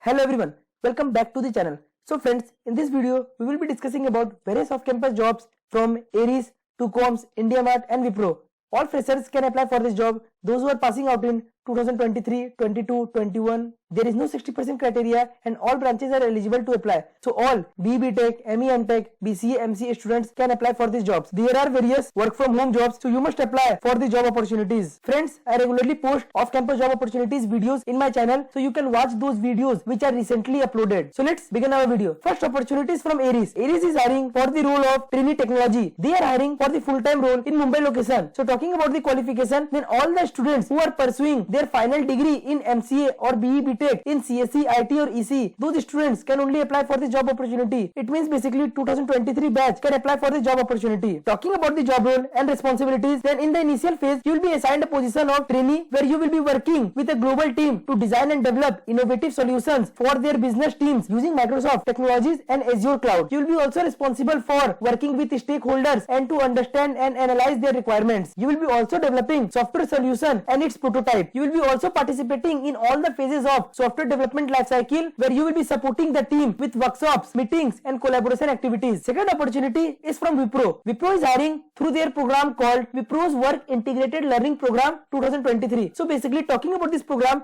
Hello everyone, welcome back to the channel. So friends, in this video, we will be discussing about various off-campus jobs from Aries, 2Coms, IndiaMart and Wipro. All freshers can apply for this job. Those who are passing out in 2023, 22, 21, there is no 60% criteria and all branches are eligible to apply. So all BE Tech, ME Tech, BCA, MCA students can apply for these jobs. There are various work from home jobs, so you must apply for the job opportunities. Friends, I regularly post off-campus job opportunities videos in my channel, so you can watch those videos which are recently uploaded. So let's begin our video. First opportunity is from Aries. Aries is hiring for the role of trainee technology. They are hiring for the full-time role in Mumbai location. So talking about the qualification, then all the students who are pursuing their final degree in MCA or BE Tech in CSE, IT or EC, those students can only apply for the job opportunity. It means basically 2023 batch can apply for the job opportunity. Talking about the job role and responsibilities, then in the initial phase, you will be assigned a position of trainee where you will be working with a global team to design and develop innovative solutions for their business teams using Microsoft technologies and Azure cloud. You will be also responsible for working with stakeholders and to understand and analyze their requirements. You will be also developing software solution and its prototype. You will be also participating in all the phases of software development lifecycle where you will be supporting the team with workshops, meetings and collaboration activities. Second opportunity is from Wipro. Wipro is hiring through their program called Wipro's Work Integrated Learning Program 2023. So basically talking about this program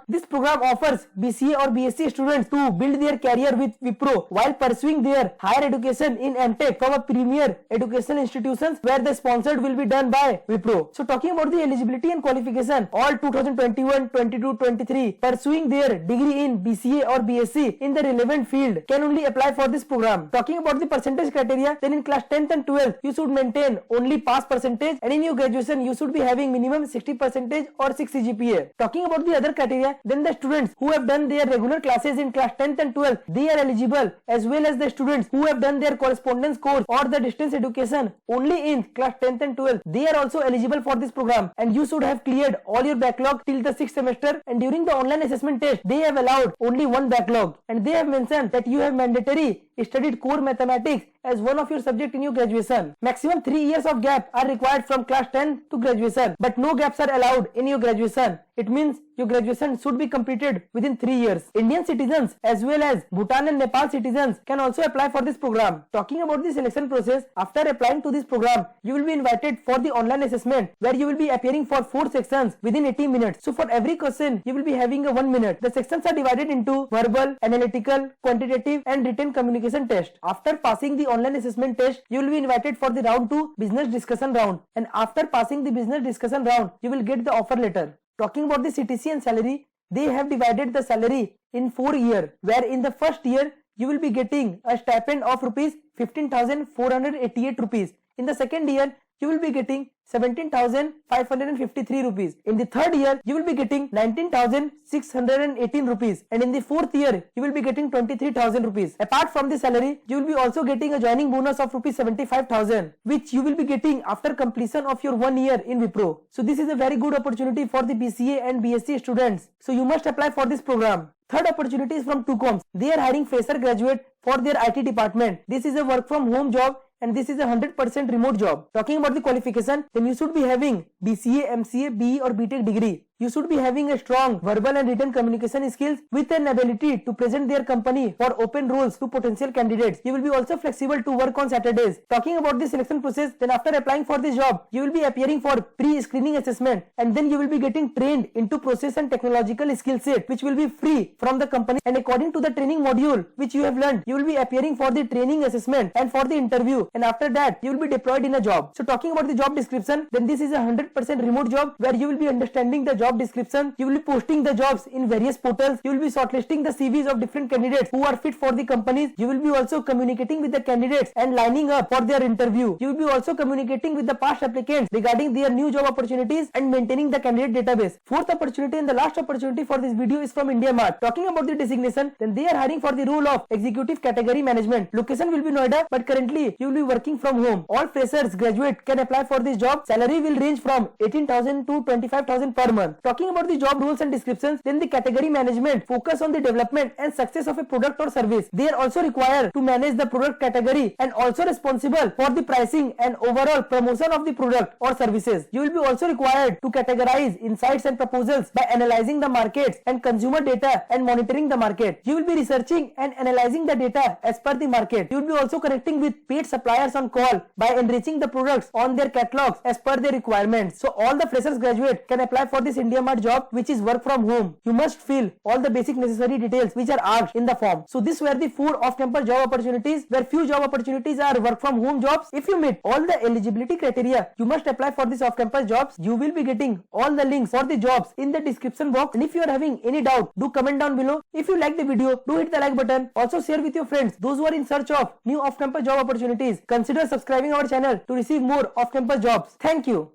offers BCA or BSc students to build their career with Wipro while pursuing their higher education in MTech from a premier educational institutions where the sponsored will be done by Wipro. So talking about the eligibility and qualification, all 2021, 22, 23 pursuing their degree in BCA or BSc in the relevant field can only apply for this program. Talking about the percentage criteria, then in class 10th and 12th you should maintain only pass percentage, and in your graduation you should be having minimum 60% or 6 CGPA. Talking about the other criteria, then the students who have done their regular classes in class 10th and 12th, they are eligible, as well as the students who have done their correspondence course or the distance education only in class 10th and 12th, they are also eligible for this program, and you should have cleared all your backlog till the 6th semester, and during the online assessment test they have allowed only one backlog, and they have mentioned that you have mandatory studied core mathematics as one of your subject in your graduation. Maximum 3 years of gap are required from class 10 to graduation, but no gaps are allowed in your graduation. It means your graduation should be completed within 3 years. Indian citizens as well as Bhutan and Nepal citizens can also apply for this program. Talking about the selection process, after applying to this program, you will be invited for the online assessment where you will be appearing for 4 sections within 80 minutes. So for every question, you will be having a 1 minute. The sections are divided into verbal, analytical, quantitative and written communication test. After passing the online assessment test, you will be invited for the round 2 business discussion round, and after passing the business discussion round, you will get the offer letter. Talking about the CTC and salary, they have divided the salary in 4 years, where in the first year you will be getting a stipend of rupees 15,488 rupees. In the second year, you will be getting 17,553 rupees. In the third year, you will be getting 19,618 rupees. And in the fourth year, you will be getting 23,000 rupees. Apart from the salary, you will be also getting a joining bonus of rupees 75,000, which you will be getting after completion of your 1 year in Wipro. So this is a very good opportunity for the BCA and BSc students. So you must apply for this program. Third opportunity is from 2Coms. They are hiring fresher graduate for their IT department. This is a work from home job, and this is a 100% remote job. Talking about the qualification, then you should be having BCA, MCA, BE or BTech degree. You should be having a strong verbal and written communication skills with an ability to present their company for open roles to potential candidates. You will be also flexible to work on Saturdays. Talking about the selection process, then after applying for this job, you will be appearing for pre-screening assessment, and then you will be getting trained into process and technological skill set which will be free from the company, and according to the training module which you have learned, you will be appearing for the training assessment and for the interview, and after that you will be deployed in a job. So talking about the job description, then this is a 100% remote job where you will be understanding the job description, you will be posting the jobs in various portals, you will be shortlisting the CVs of different candidates who are fit for the companies, you will be also communicating with the candidates and lining up for their interview. You will be also communicating with the past applicants regarding their new job opportunities and maintaining the candidate database. Fourth opportunity and the last opportunity for this video is from IndiaMart. Talking about the designation, then they are hiring for the role of executive category management. Location will be Noida, but currently you will be working from home. All freshers graduate can apply for this job. Salary will range from 18,000 to 25,000 per month. Talking about the job roles and descriptions, then the category management focus on the development and success of a product or service. They are also required to manage the product category and also responsible for the pricing and overall promotion of the product or services. You will be also required to categorize insights and proposals by analyzing the markets and consumer data and monitoring the market. You will be researching and analyzing the data as per the market. You will be also connecting with paid suppliers on call by enriching the products on their catalogs as per their requirements. So all the freshers graduate can apply for this IndiaMart job, which is work from home. You must fill all the basic necessary details which are asked in the form. So these were the 4 off-campus job opportunities, where few job opportunities are work from home jobs. If you meet all the eligibility criteria, you must apply for this off-campus jobs. You will be getting all the links for the jobs in the description box. And if you are having any doubt, do comment down below. If you like the video, do hit the like button. Also share with your friends, those who are in search of new off-campus job opportunities. Consider subscribing our channel to receive more off-campus jobs. Thank you.